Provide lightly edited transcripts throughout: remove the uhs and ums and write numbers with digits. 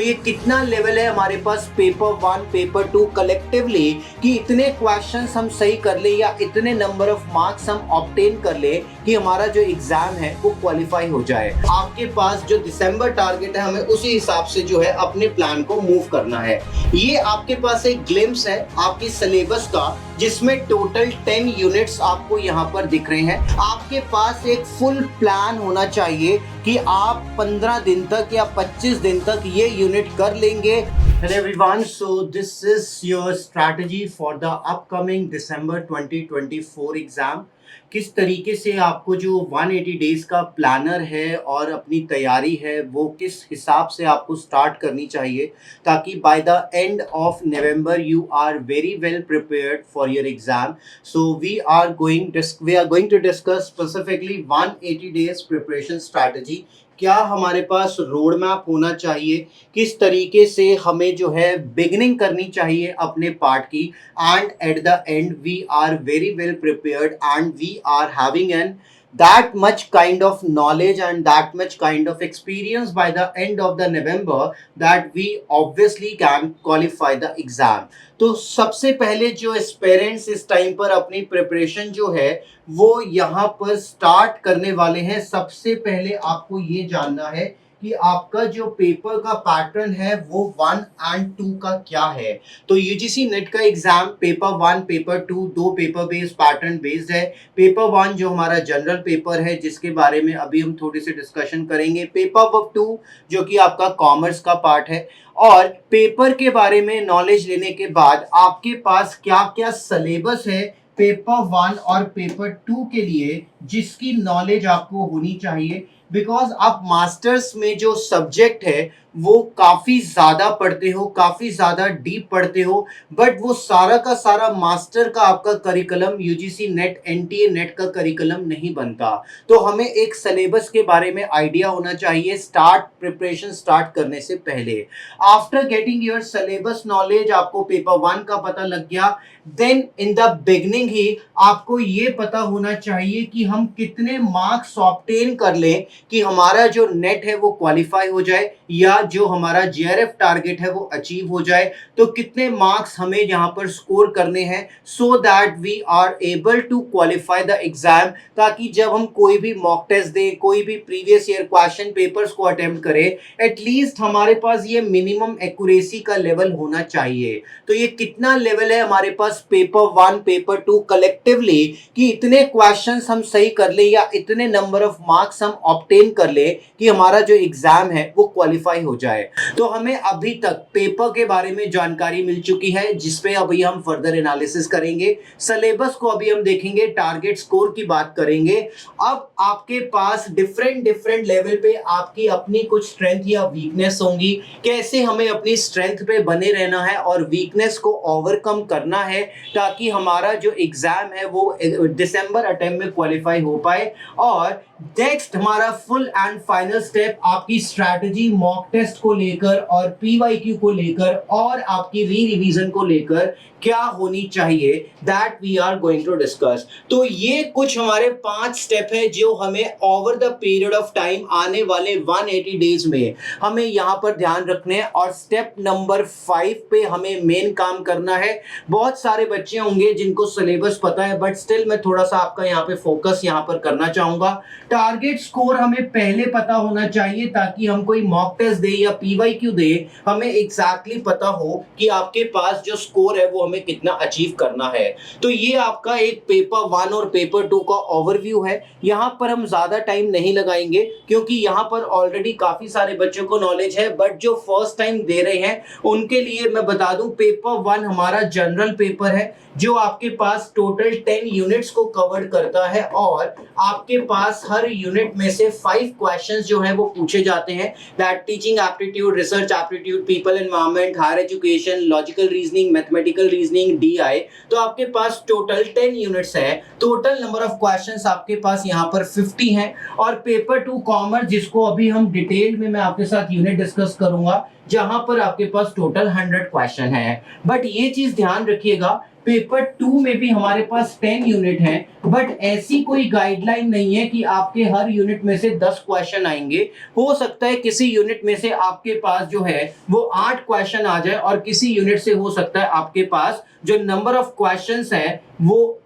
ये कितना लेवल है हमारे पास पेपर 1 पेपर 2 कलेक्टिवली कि इतने क्वेश्चंस हम सही कर ले या इतने नंबर ऑफ मार्क्स हम ऑब्टेन कर ले कि हमारा जो एग्जाम है वो क्वालिफाई हो जाए। आपके पास जो दिसंबर टारगेट है हमें उसी हिसाब से जो है अपने प्लान को मूव करना है। ये आपके पास एक ग्लिम्स है आपकी सिलेबस का, जिसमें टोटल 10 यूनिट्स आपको यहाँ पर दिख रहे हैं। आपके पास एक फुल प्लान होना चाहिए कि आप 15 दिन तक या 25 दिन तक ये यूनिट कर लेंगे। Hello everyone, so this is your strategy for the upcoming December 2024 exam। किस तरीके से आपको जो 180 डेज का प्लानर है और अपनी तैयारी है वो किस हिसाब से आपको स्टार्ट करनी चाहिए ताकि by the end of November you are very well prepared for your exam. So we are going to discuss specifically 180 days preparation strategy. क्या हमारे पास रोड मैप होना चाहिए, किस तरीके से हमें जो है बिगिनिंग करनी चाहिए अपने पार्ट की, and at the end we are very well prepared and we are having an that much kind of knowledge and that much kind of experience by the end of the November that we obviously can qualify the exam। तो सबसे पहले जो parents इस time पर अपनी preparation जो है वो यहाँ पर स्टार्ट करने वाले हैं। सबसे पहले आपको ये जानना है कि आपका जो पेपर का पैटर्न है वो 1 एंड 2 का क्या है। तो यूजीसी नेट का एग्जाम पेपर 1 पेपर 2 दो पेपर बेस्ड पैटर्न बेस्ड है। पेपर 1 जो हमारा जनरल पेपर है जिसके बारे में अभी हम थोड़ी सी डिस्कशन करेंगे, पेपर 2 जो कि आपका कॉमर्स का पार्ट है। और पेपर के बारे में नॉलेज लेने के बाद आपके पास क्या क्या सिलेबस है पेपर 1 और पेपर 2 के लिए जिसकी नॉलेज आपको होनी चाहिए। बिकॉज आप मास्टर्स में जो सब्जेक्ट है वो काफ़ी ज़्यादा पढ़ते हो, काफ़ी ज़्यादा डीप पढ़ते हो, बट वो सारा का सारा मास्टर का आपका curriculum UGC net NTA net का करिकुलम नहीं बनता। तो हमें एक सिलेबस के बारे में आइडिया होना चाहिए प्रिपरेशन स्टार्ट करने से पहले। After getting your syllabus knowledge आपको पेपर 1 का पता लग गया, देन इन द बिगनिंग ही आपको ये पता होना चाहिए कि हम कितने मार्क्स ऑब्टेन कर लें कि हमारा जो नेट है वो क्वालिफाई हो जाए या जो हमारा जीआरएफ टारगेट है वो अचीव हो जाए। तो कितने मार्क्स हमें यहाँ पर स्कोर करने हैं so that we are able to qualify the exam, ताकि जब हम कोई भी मॉक टेस्ट दें, कोई भी प्रीवियस ईयर क्वेश्चन पेपर्स को अटेम्प्ट करें, एटलीस्ट हमारे पास ये मिनिमम एक्यूरेसी का लेवल होना चाहिए। तो ये कितना लेवल है हमारे पास पेपर 1 पेपर 2 कलेक्टिवली कि इतने क्वेश्चंस हम सही कर ले या इतने नंबर ऑफ मार्क्स हम ऑब्टेन कर ले कि हमारा जो एग्जाम है वो क्वालिफाई हो जाए। तो हमें अभी तक पेपर के बारे में जानकारी मिल चुकी है जिसपे अभी हम फर्दर एनालिसिस करेंगे। सिलेबस को अभी हम देखेंगे, टारगेट स्कोर की बात करेंगे। अब आपके पास डिफरेंट लेवल पे आपकी अपनी कुछ स्ट्रेंथ या वीकनेस होंगी, कैसे हमें अपनी स्ट्रेंथ पे बने रहना है और वीकनेस को ओवरकम करना है ताकि हमारा जो एग्जाम है वो दिसंबर अटेम्प्ट में क्वालिफाई हो पाए। और नेक्स्ट हमारा फुल एंड फाइनल स्टेप आपकी स्ट्रैटेजी मॉक टेस्ट को लेकर और पीवाईक्यू को लेकर और आपकी री रिवीजन को लेकर क्या होनी चाहिए, that we are going to discuss. तो ये कुछ हमारे 5 स्टेप है जो हमें over the period of time आने वाले 180 डेज में हमें यहाँ पर ध्यान रखने हैं। और स्टेप नंबर 5 पे हमें मेन काम करना है। बहुत सारे बच्चे होंगे जिनको सिलेबस पता है बट स्टिल मैं थोड़ा सा आपका यहाँ पे फोकस यहाँ पर करना चाहूंगा। टारगेट स्कोर हमें पहले पता होना चाहिए ताकि हम कोई मॉक टेस्ट दे या पीवाईक्यू दे हमें एग्जैक्टली पता हो कि आपके पास जो स्कोर है वो हमें कितना अचीव करना है। तो ये आपका एक पेपर 1 और पेपर 2 का ओवरव्यू है। यहाँ पर हम ज्यादा टाइम नहीं लगाएंगे क्योंकि यहाँ पर ऑलरेडी काफी सारे बच्चों को नॉलेज है, बट जो फर्स्ट टाइम दे रहे हैं उनके लिए मैं बता दूं पेपर 1 हमारा जनरल पेपर है जो आपके पास टोटल 10 यूनिट्स को कवर करता है और आपके पास हर यूनिट में से 5 क्वेश्चंस जो हैं वो पूछे जाते हैं, that teaching aptitude, research aptitude, people environment, higher education, logical reasoning, mathematical reasoning, DI. तो आपके पास टोटल 10 यूनिट्स है। टोटल नंबर ऑफ क्वेश्चंस आपके पास यहाँ पर 50 हैं। और पेपर 2 कॉमर्स जिसको अभी हम डिटेल में मैं आपके साथ यूनिट डिस्कस करूंगा, जहां पर आपके पास टोटल 100 क्वेश्चन है। बट ये चीज ध्यान रखिएगा, पेपर 2 में भी हमारे पास 10 यूनिट हैं, बट ऐसी कोई गाइडलाइन नहीं है कि आपके हर यूनिट में से 10 क्वेश्चन आएंगे। हो सकता है किसी यूनिट में से आपके पास जो है वो 8 क्वेश्चन आ जाए, और किसी यूनिट से हो सकता है आपके पास जो नंबर ऑफ क्वेश्चंस है वो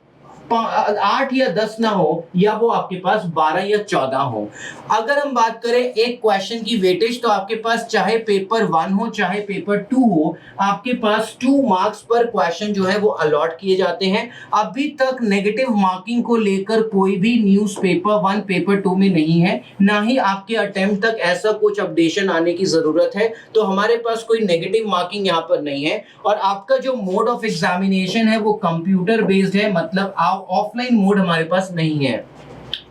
8 या 10 ना हो, या वो आपके पास 12 या 14 हो। अगर हम बात करें एक क्वेश्चन की वेटेज, तो आपके पास चाहे पेपर 1 हो चाहे पेपर 2 हो, आपके पास 2 मार्क्स पर क्वेश्चन जो है वो अलॉट किए जाते हैं। अभी तक नेगेटिव मार्किंग को लेकर कोई भी न्यूज़ पेपर 1 पेपर 2 में नहीं है, ना ही आपके अटेम्प्ट तक ऐसा कुछ अपडेशन आने की जरूरत है। तो हमारे पास कोई नेगेटिव मार्किंग यहाँ पर नहीं है। और आपका जो मोड ऑफ एग्जामिनेशन है वो कंप्यूटर बेस्ड है, मतलब ऑफलाइन मोड हमारे पास नहीं है।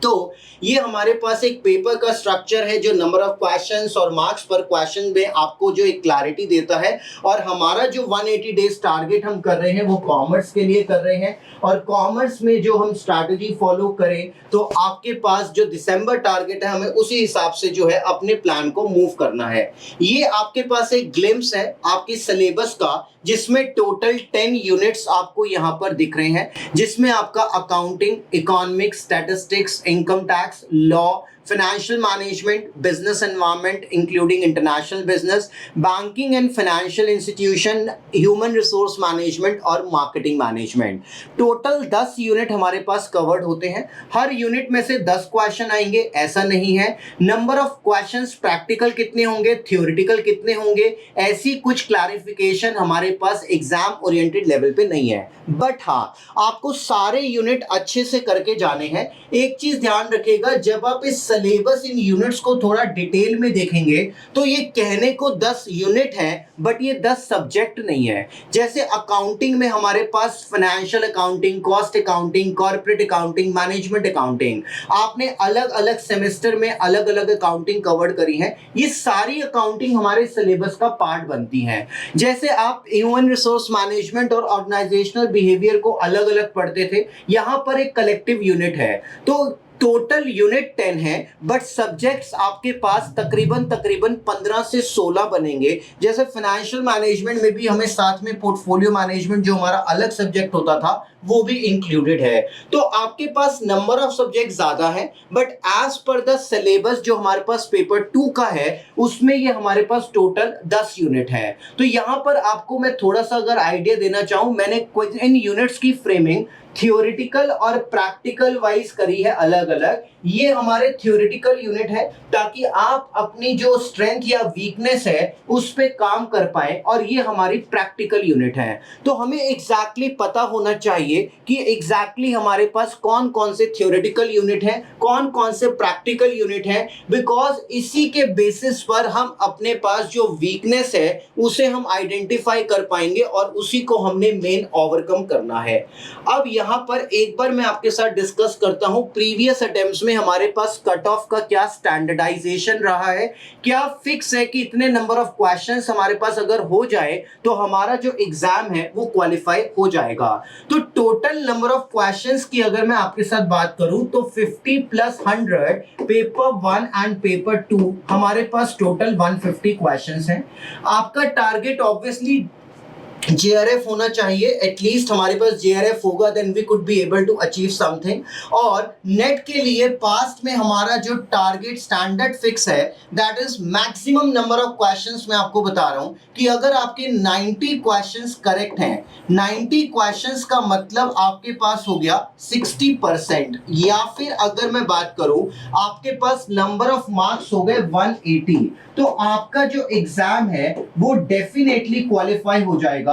तो ये हमारे पास एक पेपर का स्ट्रक्चर है जो नंबर ऑफ क्वेश्चंस और मार्क्स पर क्वेश्चन में आपको जो एक क्लैरिटी देता है। और हमारा जो 180 डेज टारगेट हम कर रहे हैं वो कॉमर्स के लिए कर रहे हैं, और कॉमर्स में जो हम स्ट्रैटेजी फॉलो करें तो आपके पास जो दिसंबर टारगेट है हमें उसी हिसाब से जो है अपने प्लान को मूव करना है। ये आपके पास एक ग्लिम्स है आपके सिलेबस का, जिसमें टोटल 10 यूनिट्स आपको यहाँ पर दिख रहे हैं, जिसमें आपका accounting, economics, statistics, income tax, law, financial management, business environment including international business, banking and financial institution, human resource management और marketing management। टोटल 10 यूनिट हमारे पास कवर्ड होते हैं। हर यूनिट में से 10 क्वेश्चन आएंगे ऐसा नहीं है। नंबर ऑफ क्वेश्चंस प्रैक्टिकल कितने होंगे, थ्योरेटिकल कितने होंगे, ऐसी कुछ क्लैरिफिकेशन हमारे पास एग्जाम ओरिएंटेड लेवल पे नहीं है। बट हाँ, आपको सारे यूनिट अच्छे से करके जाने हैं। एक चीज ध्यान रखिएगा, जब आप इस सिलेबस इन यूनिट्स को थोड़ा डिटेल में देखेंगे तो ये कहने को 10 यूनिट है, बट ये 10 सब्जेक्ट नहीं है। जैसे अकाउंटिंग में हमारे पास financial accounting, cost accounting, corporate accounting, management accounting, आपने अलग अलग सेमेस्टर में अलग अलग अकाउंटिंग कवर करी है। ये सारी अकाउंटिंग हमारे सिलेबस का पार्ट बनती है। जैसे आप ह्यूमन रिसोर्स मैनेजमेंट और ऑर्गेनाइजेशनल बिहेवियर को अलग अलग पढ़ते थे, यहां पर एक कलेक्टिव यूनिट है। तो टोटल यूनिट 10 है, बट सब्जेक्ट्स आपके पास तकरीबन 15 से 16 बनेंगे। जैसे फाइनेंशियल मैनेजमेंट में भी हमें साथ में पोर्टफोलियो मैनेजमेंट जो हमारा अलग सब्जेक्ट होता था वो भी इंक्लूडेड है। तो आपके पास नंबर ऑफ सब्जेक्ट ज्यादा है, but as per the syllabus जो हमारे पास पेपर 2 का है उसमें ये हमारे पास टोटल 10 यूनिट है। तो यहां पर आपको मैं थोड़ा सा अगर आइडिया देना चाहूं, मैंने इन यूनिट्स की फ्रेमिंग थियोरिटिकल और प्रैक्टिकल वाइज करी है अलग अलग। ये हमारे थियोरिटिकल यूनिट है ताकि आप अपनी जो स्ट्रेंथ या वीकनेस है उस पे काम कर पाए, और ये हमारी प्रैक्टिकल यूनिट है। तो हमें एग्जैक्टली पता होना चाहिए कि एग्जैक्टली हमारे पास कौन कौन से थियोरिटिकल यूनिट है, कौन कौन से प्रैक्टिकल यूनिट है, बिकॉज इसी के बेसिस पर हम अपने पास जो वीकनेस है उसे हम आइडेंटिफाई कर पाएंगे और उसी को हमने मेन ओवरकम करना है। अब यहाँ पर एक बार मैं आपके साथ डिस्कस करता हूं प्रीवियस अटेम्प्ट्स में हमारे पास कट ऑफ का क्या स्टैंडर्डाइजेशन रहा है, क्या फिक्स है कि इतने नंबर ऑफ क्वेश्चंस हमारे पास अगर हो जाए तो हमारा जो एग्जाम है वो क्वालिफाई हो जाएगा। तो टोटल नंबर ऑफ क्वेश्चंस की अगर मैं आपके साथ बात करूं तो 50 प्लस 100 पेपर 1 एंड पेपर 2 हमारे पास टोटल 150 क्वेश्चंस हैं। आपका टारगेट ऑब्वियसली JRF होना चाहिए, एटलीस्ट हमारे पास JRF होगा then we could be able to achieve something. और नेट के लिए पास्ट में हमारा जो टारगेट स्टैंडर्ड फिक्स है that is maximum number of questions. मैं आपको बता रहा हूं कि अगर आपके 90 क्वेश्चंस करेक्ट हैं, 90 क्वेश्चंस का मतलब आपके पास हो गया 60%, या फिर अगर मैं बात करूं आपके पास नंबर ऑफ मार्क्स हो गए 180, तो आपका जो एग्जाम है वो डेफिनेटली क्वालिफाई हो जाएगा।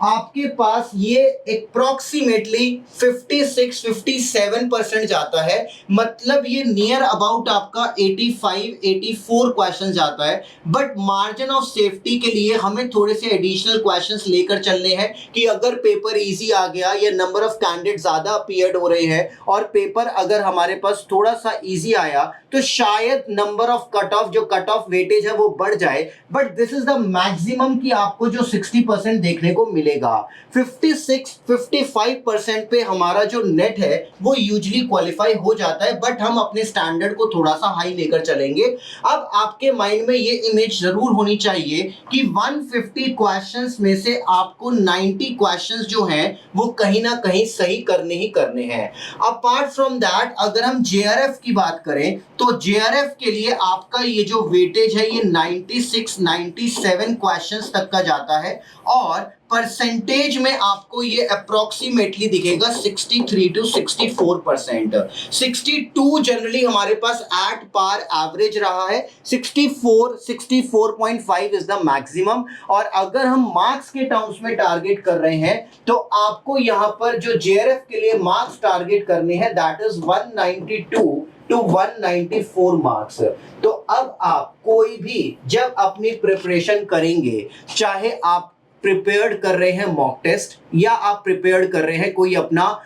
आपके पास ये अप्रॉक्सीमेटली 56-57% जाता है, मतलब ये नियर अबाउट आपका 85-84 क्वेश्चन जाता है। बट मार्जिन ऑफ सेफ्टी के लिए हमें थोड़े से एडिशनल क्वेश्चंस लेकर चलने हैं कि अगर पेपर इजी आ गया या नंबर ऑफ कैंडिडेट ज्यादा अपीयर्ड हो रहे हैं और पेपर अगर हमारे पास थोड़ा सा इजी आया तो शायद नंबर ऑफ कट ऑफ जो कट ऑफ वेटेज है वो बढ़ जाए। But this is the maximum कि आपको जो 60% देखने को मिले। मिलेगा। 56-55% पे हमारा जो नेट है वो यूजली क्वालिफाई हो जाता है, बट हम अपने स्टैंडर्ड को थोड़ा सा हाई लेकर चलेंगे। अब आपके माइंड में ये इमेज जरूर होनी चाहिए कि 150 क्वेश्चंस में से आपको 90 क्वेश्चंस जो हैं वो कहीं ना कहीं सही करने ही करने हैं। अपार्ट फ्रॉम दैट, अगर हम जेआरएफ की बात करें तो जेआरएफ के लिए आपका ये जो वेटेज है ये 96-97 क्वेश्चंस तक का जाता है, और परसेंटेज में आपको ये अप्रोक्सीमेटली दिखेगा 63-64%। 62 जनरली हमारे पास एट पार एवरेज रहा है, 64-64.5 इज द मैक्सिमम। और अगर हम मार्क्स के टर्म्स में टारगेट कर रहे हैं तो आपको यहां पर जो जेआरएफ के लिए मार्क्स टारगेट करने हैं दैट इज 192 to 194 मार्क्स। तो अब आप कोई भी जब अपनी प्रिपरेशन करेंगे, चाहे आप प्रिपेयर्ड कर रहे हैं मॉक टेस्ट, या आप प्रिपेयर्ड कर रहे हैं कोई अपना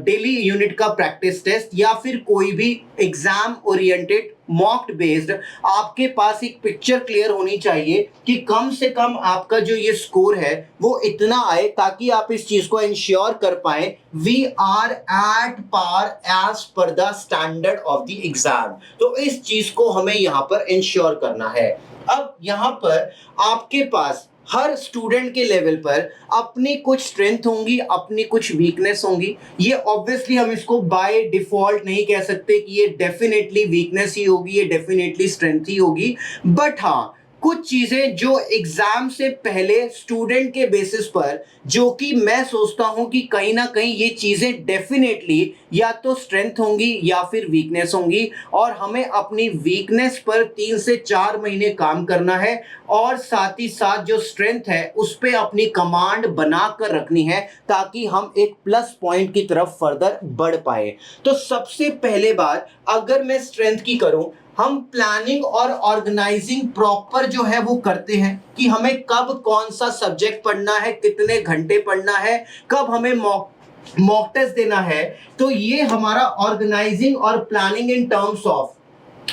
डेली यूनिट का प्रैक्टिस टेस्ट, या फिर कोई भी एग्जाम ओरिएंटेड मॉक बेस्ड, आपके पास एक पिक्चर क्लियर होनी चाहिए कि कम से कम आपका जो ये स्कोर है वो इतना आए, ताकि आप इस चीज को इंश्योर कर पाए we are at par as per the standard of the exam. तो इस चीज को हमें यहाँ पर इंश्योर करना है। अब यहाँ पर आपके पास हर स्टूडेंट के लेवल पर अपनी कुछ स्ट्रेंथ होंगी, अपनी कुछ वीकनेस होंगी। ये ऑब्वियसली हम इसको बाय डिफॉल्ट नहीं कह सकते कि ये डेफिनेटली वीकनेस ही होगी, ये डेफिनेटली स्ट्रेंथ ही होगी, बट हाँ कुछ चीजें जो एग्जाम से पहले स्टूडेंट के बेसिस पर, जो कि मैं सोचता हूं कि कहीं ना कहीं ये चीजें डेफिनेटली या तो स्ट्रेंथ होंगी या फिर वीकनेस होंगी, और हमें अपनी वीकनेस पर 3 से 4 महीने काम करना है, और साथ ही साथ जो स्ट्रेंथ है उस पर अपनी कमांड बना कर रखनी है, ताकि हम एक प्लस पॉइंट की तरफ फर्दर बढ़ पाए। तो सबसे पहले बात अगर मैं स्ट्रेंथ की करूं, हम प्लानिंग और ऑर्गेनाइजिंग प्रॉपर जो है वो करते हैं कि हमें कब कौन सा सब्जेक्ट पढ़ना है, कितने घंटे पढ़ना है, कब हमें मॉक टेस्ट देना है। तो ये हमारा ऑर्गेनाइजिंग और प्लानिंग इन टर्म्स ऑफ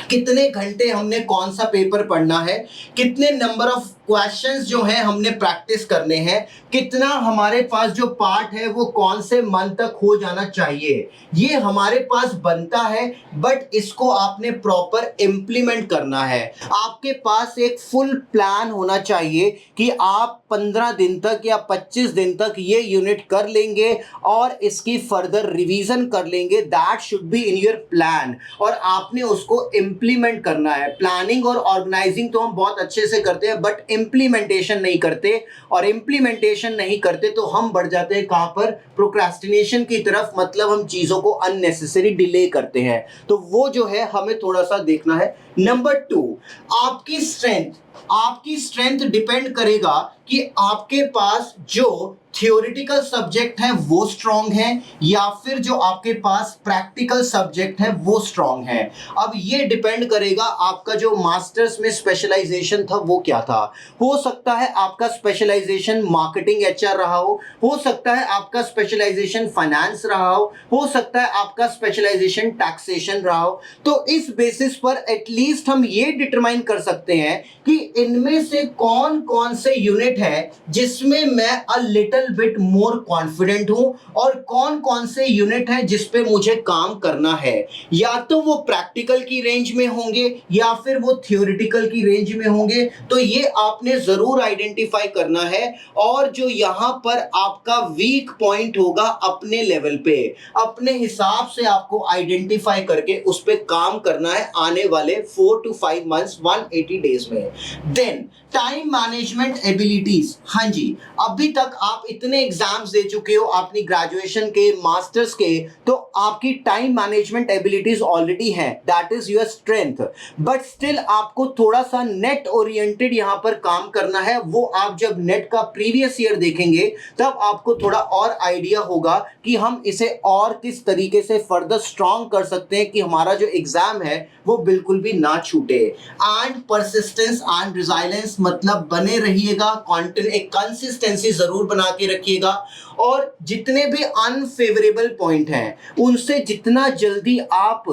कितने घंटे हमने कौन सा पेपर पढ़ना है, कितने नंबर ऑफ क्वेश्चंस जो हैं हमने प्रैक्टिस करने हैं, कितना हमारे पास जो पार्ट है वो कौन से मंथ तक हो जाना चाहिए, ये हमारे पास बनता है। बट इसको आपने प्रॉपर इम्प्लीमेंट करना है। आपके पास एक फुल प्लान होना चाहिए कि आप 15 दिन तक या 25 दिन तक ये यूनिट कर लेंगे और इसकी फर्दर रिवीजन कर लेंगे। That should be in your plan, और आपने उसको इम्प्लीमेंट करना है। प्लानिंग और ऑर्गेनाइजिंग तो हम बहुत अच्छे से करते हैं, बट इम्प्लीमेंटेशन नहीं करते, और इम्प्लीमेंटेशन नहीं करते तो हम बढ़ जाते हैं कहां पर, प्रोक्रास्टिनेशन की तरफ। मतलब हम चीजों को अननेसेसरी डिले करते हैं। तो वो जो है हमें थोड़ा सा देखना है। नंबर 2, आपकी स्ट्रेंथ डिपेंड करेगा कि आपके पास जो थियोरिटिकल सब्जेक्ट है वो स्ट्रांग है, या फिर जो आपके पास प्रैक्टिकल सब्जेक्ट है वो स्ट्रांग है। अब ये डिपेंड करेगा आपका जो मास्टर्स में स्पेशलाइजेशन था वो क्या था। हो सकता है आपका स्पेशलाइजेशन मार्केटिंग एचआर रहा हो सकता है आपका स्पेशलाइजेशन फाइनेंस रहा हो सकता है आपका स्पेशलाइजेशन टैक्सेशन रहा हो। तो इस बेसिस पर एटलीस्ट हम ये डिटरमाइन कर सकते हैं कि इनमें से कौन कौन से यूनिट है जिसमें मैं a little bit more confident हूं, और कौन कौन से यूनिट है जिस पे मुझे काम करना है। या तो वो प्रैक्टिकल की रेंज में होंगे या फिर वो थियोरिटिकल की रेंज में होंगे। तो ये आपने जरूर आइडेंटिफाई करना है, और जो यहां पर आपका वीक पॉइंट होगा अपने लेवल पे, अपने हिसाब से आपको आइडेंटिफाई करके उस पे काम करना है आने वाले 4 to 5 मंथ्स 180 डेज में। Then time management abilities. हाँ जी, अभी तक आप इतने एग्जाम्स दे चुके हो अपनी ग्रेजुएशन के, मास्टर्स के, तो आपकी टाइम मैनेजमेंट एबिलिटीज ऑलरेडी है, that is your strength. But still आपको थोड़ा सा नेट ओरिएंटेड यहां पर काम करना है। वो आप जब नेट का प्रीवियस ईयर देखेंगे तब आपको थोड़ा और आइडिया होगा कि हम इसे और किस तरीके से फर्दर स्ट्रॉन्ग कर सकते हैं कि हमारा जो एग्जाम है वो बिल्कुल भी ना छूटे। एंड परसिस्टेंस एंड रिजाइलेंस, मतलब बने रहिएगा, एक कंसिस्टेंसी जरूर बना के रखिएगा, और जितने भी अनफेवरेबल पॉइंट हैं उनसे जितना जल्दी आप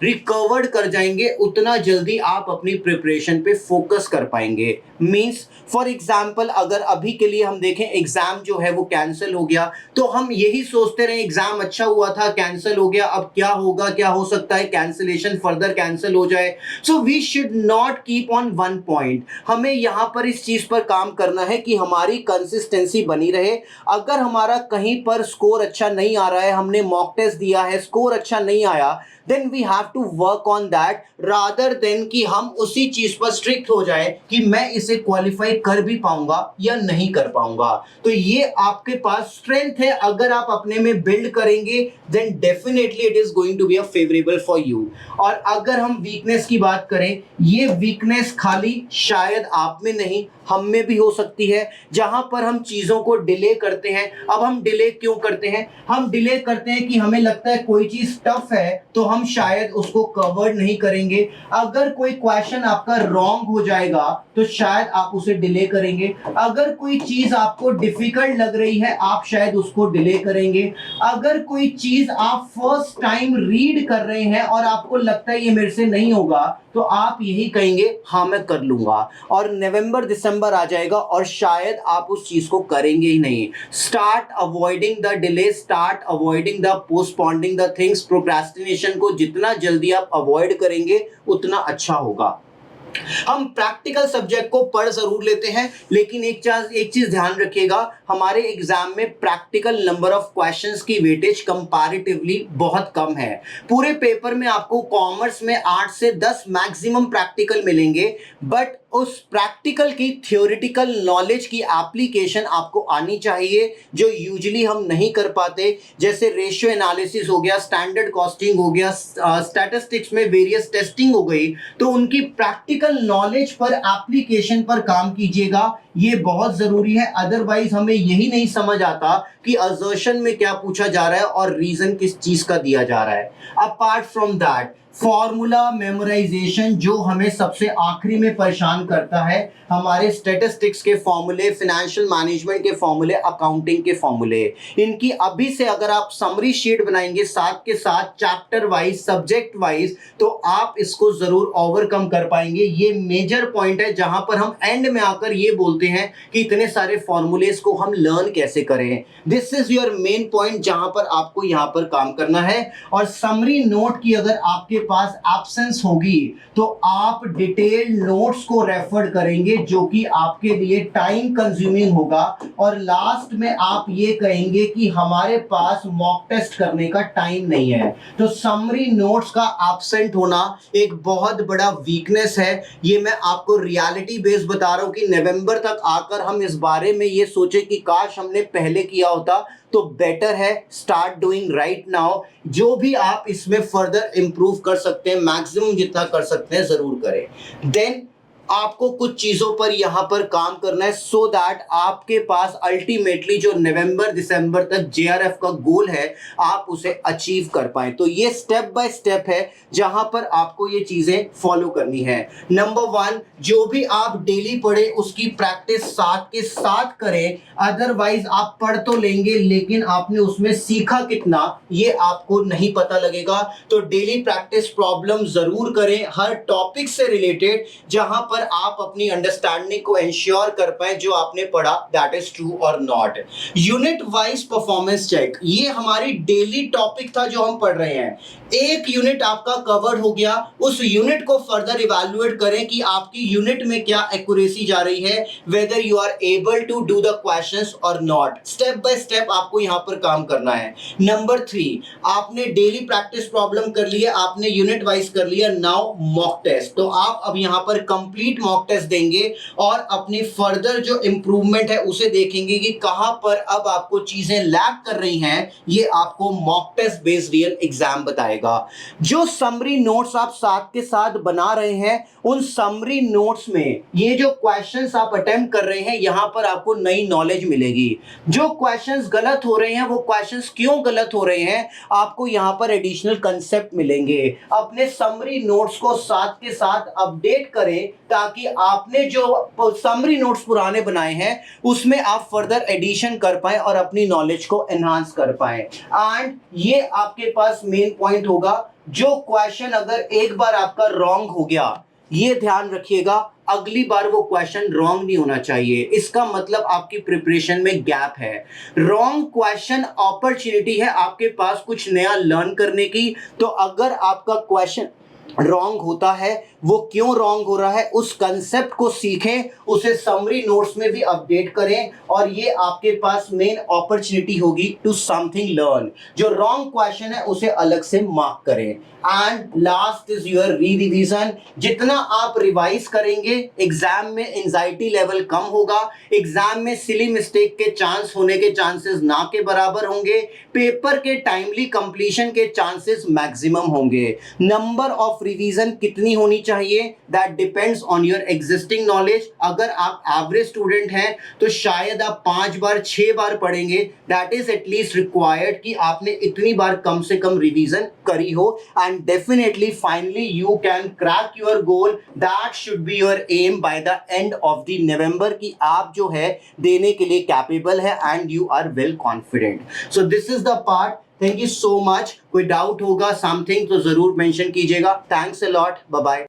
रिकवर्ड कर जाएंगे उतना जल्दी आप अपनी प्रिपरेशन पे फोकस कर पाएंगे। मींस फॉर एग्जांपल अगर अभी के लिए हम देखें एग्जाम जो है वो कैंसिल हो गया, तो हम यही सोचते रहे एग्जाम अच्छा हुआ था कैंसिल हो गया, अब क्या होगा, क्या हो सकता है कैंसिलेशन फर्दर कैंसिल हो जाए। So we should not keep on one point. हमें यहां पर इस चीज पर काम करना है कि हमारी कंसिस्टेंसी बनी रहे। अगर हमारा कहीं पर स्कोर अच्छा नहीं आ रहा है, हमने मॉक टेस्ट दिया है स्कोर अच्छा नहीं आया, then we have to work on that rather than कि हम उसी चीज पर स्ट्रिक्ट हो जाए कि मैं इसे क्वालिफाई कर भी पाऊंगा या नहीं कर पाऊंगा। तो ये आपके पास स्ट्रेंथ है, अगर आप अपने में बिल्ड करेंगे then definitely it is going to be a favorable for you। और अगर हम वीकनेस की बात करें, ये वीकनेस खाली शायद आप में नहीं हम में भी हो सकती है, जहां पर हम चीजों को डिले करते हैं। अब हम डिले क्यों करते हैं? हम डिले करते हैं कि हमें लगता है कोई चीज टफ है तो हम शायद उसको कवर नहीं करेंगे। अगर कोई क्वेश्चन आपका रॉन्ग हो जाएगा तो शायद आप उसे डिले करेंगे। अगर कोई चीज आपको डिफिकल्ट लग रही है आप शायद उसको डिले करेंगे। अगर कोई चीज आप फर्स्ट टाइम रीड कर रहे हैं और आपको लगता है ये मेरे से नहीं होगा, तो आप यही कहेंगे हाँ मैं कर लूंगा, और नवंबर दिसंबर आ जाएगा और शायद आप उस चीज को करेंगे ही नहीं। Start avoiding the delay, start avoiding the postponing the things. Procrastination को जितना जल्दी आप अवॉइड करेंगे उतना अच्छा होगा। हम प्रैक्टिकल सब्जेक्ट को पढ़ जरूर लेते हैं, लेकिन एक चीज ध्यान रखिएगा, हमारे एग्जाम में प्रैक्टिकल नंबर ऑफ क्वेश्चंस की वेटेज कंपैरेटिवली बहुत कम है। पूरे पेपर में आपको कॉमर्स में 8 से 10 मैक्सिमम प्रैक्टिकल मिलेंगे, बट उस प्रैक्टिकल की थ्योरेटिकल नॉलेज की एप्लीकेशन आपको आनी चाहिए, जो यूजुअली हम नहीं कर पाते। जैसे रेशियो एनालिसिस हो गया, स्टैंडर्ड कॉस्टिंग हो गया, स्टैटिस्टिक्स में वेरियस टेस्टिंग हो गई, तो उनकी प्रैक्टिकल नॉलेज पर एप्लीकेशन पर काम कीजिएगा, ये बहुत जरूरी है। अदरवाइज हमें यही नहीं समझ आता कि असर्शन में क्या पूछा जा रहा है और रीजन किस चीज का दिया जा रहा है। Apart from that formula memorisation जो हमें सबसे आखिरी में परेशान करता है, हमारे स्टैटिस्टिक्स के फॉर्मूले, फाइनेंशियल मैनेजमेंट के फॉर्मूले, अकाउंटिंग के फॉर्मूले, इनकी अभी से अगर आप समरी शीट बनाएंगे साथ के साथ चैप्टर वाइज सब्जेक्ट वाइज, तो आप इसको जरूर ओवरकम कर पाएंगे। ये मेजर पॉइंट है जहां पर हम एंड में आकर ये बोलते हैं कि इतने सारे फॉर्मूलेस को हम लर्न कैसे करें। This is your main point जहां पर आपको यहां पर काम करना है। और समरी नोट की अगर आपके पास एब्सेंस होगी तो आप डिटेल्ड नोट्स को रेफर करेंगे, जो कि आपके लिए टाइम कंज्यूमिंग होगा, और लास्ट में आप ये कहेंगे कि हमारे पास मॉक टेस्ट करने का टाइम नहीं है। तो समरी नोट्स का एब्सेंट होना एक बहुत बड़ा वीकनेस है। ये मैं आपको रियलिटी बेस्ड बता रहा हूं कि नवंबर तक आकर हम इस बारे में ये सोचे कि काश हमने पहले किया होता, तो बेटर है स्टार्ट डूइंग राइट नाउ। जो भी आप इसमें फर्दर इंप्रूव कर सकते हैं, मैक्सिमम जितना कर सकते हैं जरूर करें। देन आपको कुछ चीजों पर यहां पर काम करना है, सो दैट आपके पास अल्टीमेटली जो नवंबर दिसंबर तक जेआरएफ का गोल है आप उसे अचीव कर पाए। तो ये स्टेप बाय स्टेप है जहां पर आपको ये चीजें फॉलो करनी है। नंबर 1, जो भी आप डेली पढ़े उसकी प्रैक्टिस साथ के साथ करें। अदरवाइज आप पढ़ तो लेंगे लेकिन आपने उसमें सीखा कितना ये आपको नहीं पता लगेगा। तो डेली प्रैक्टिस प्रॉब्लम जरूर करें हर टॉपिक से रिलेटेड, जहां पर आप अपनी अंडरस्टैंडिंग को इंश्योर कर पाए जो आपने पढ़ा दैट इज ट्रू और not. Unit wise performance check, ये हमारी डेली टॉपिक था जो हम पढ़ रहे हैं। एक यूनिट आपका कवर हो गया, उस यूनिट को फर्दर इवैल्यूएट करें कि आपकी यूनिट में क्या एक्यूरेसी जा रही है, whether you are able to do the questions और नॉट। स्टेप बाय स्टेप आपको यहां पर काम करना है। नंबर 3, आपने डेली प्रैक्टिस प्रॉब्लम कर लिया, आपने यूनिट वाइज कर लिया, नाउ मॉक टेस्ट। तो आप अब यहां पर कंप्लीट मॉक टेस्ट देंगे और अपनी फर्दर जो इंप्रूवमेंट है उसे देखेंगे कि कहां पर अब आपको चीजें लैग कर रही हैं। ये आपको mock test based real exam बताएगा। जो समरी नोट्स आप साथ के साथ बना रहे हैं, उन समरी नोट्स में ये जो क्वेश्चंस आप अटेम्प्ट कर रहे हैं, यहां पर आपको नई नॉलेज मिलेगी। जो क्वेश्चंस गलत हो रहे हैं वो क्वेश्चंस क्यों गलत हो रहे हैं, आपको यहां पर एडिशनल कंसेप्ट मिलेंगे। अपने समरी नोट्स को साथ के साथ अपडेट करें ताकि आपने जो समरी नोट्स पुराने बनाए हैं उसमें आप फर्दर एडिशन कर पाए और अपनी नॉलेज को एनहांस कर पाए। एंड ये आपके पास मेन पॉइंट होगा, जो क्वेश्चन अगर एक बार आपका रॉन्ग हो गया, ये ध्यान रखिएगा, अगली बार वो क्वेश्चन रॉन्ग नहीं होना चाहिए। इसका मतलब आपकी प्रिपरेशन में गैप है। रॉन्ग क्वेश्चन अपॉर्चुनिटी है आपके पास कुछ नया लर्न करने की। तो अगर आपका क्वेश्चन रॉन्ग होता है, वो क्यों रॉन्ग हो रहा है, उस कंसेप्ट को सीखें, उसे समरी नोट्स में भी अपडेट करें, और ये आपके पास मेन अपॉर्चुनिटी होगी टू समथिंग लर्न। जो रॉन्ग क्वेश्चन है उसे अलग से मार्क करें। एंड लास्ट इज योर री रिवीजन। जितना आप रिवाइज करेंगे, एग्जाम में एंजाइटी लेवल कम होगा, एग्जाम में सिली मिस्टेक के चांस होने के चांसेस ना के बराबर होंगे, पेपर के टाइमली कंप्लीशन के चांसेस मैक्सिमम होंगे। नंबर ऑफ रिवीजन कितनी होनी चाहिए, that depends on your existing knowledge. अगर आप एवरेज स्टूडेंट हैं तो शायद आप 5 बार 6 बार पढ़ेंगे, दैट इज एटलीस्ट रिक्वायर्ड कि आपने इतनी बार कम से कम रिवीजन करी हो। And definitely finally you can crack your goal, that should be your aim by the end of the November, कि आप जो है देने के लिए कैपेबल है and you are well confident. So this is the part. Thank you so much. कोई doubt होगा समथिंग तो जरूर मेंशन कीजिएगा। Thanks a lot, bye bye.